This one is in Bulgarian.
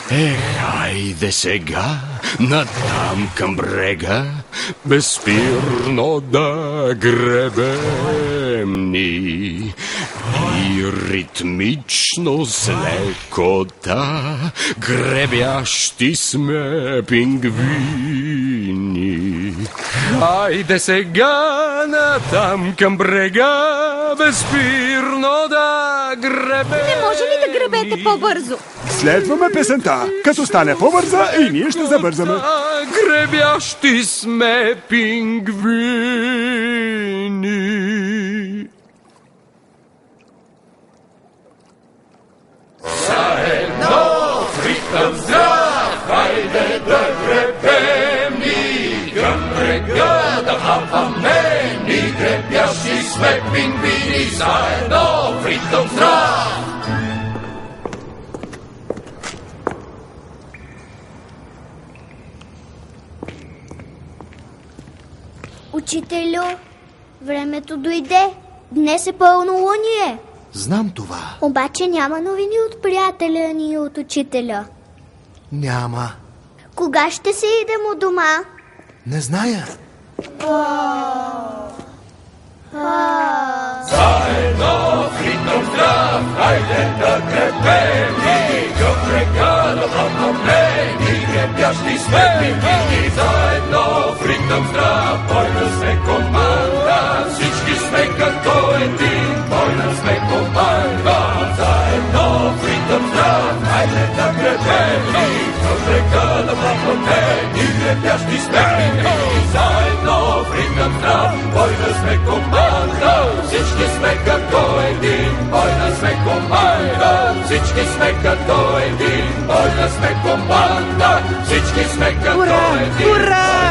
Хайде сега, натам към брега, безспирно да гребем ни. И ритмично с лекота гребящи сме пингвини. Хайде сега, натам към брега, безспирно да гребем. Не може ли да гребете по-бързо? Следваме песента. Като стане по-бърза и ние ще забързаме. Гребящи сме пингвини. Заедно в ритъм здрав, хайде да гребем ни. Към брега да хапаме ни. Гребящи сме пингвини. Заедно в ритъм здрав. Учителю, времето дойде. Днес е пълнолуние. Знам това. Обаче няма новини от приятеля ни и от учителя. Няма. Кога ще се идем у дома? Не зная. Заедно в ритъм здрав, хайде да гребем ни. Към брега да хапаме ни. Гребящи сме пингвини. Заедно в ритъм здрав, бойна сме команда. Всички сме като един, бойна сме команда. Заедно в ритъм здрав, хайде да гребем ни. Към брега да хапаме ни. Гребящи сме пингвини. Заедно в ритъм здрав, бойна сме команда. Всички сме като един, бойна сме команда. Всички сме като един, бойна сме команда. Всички сме като един. Ура!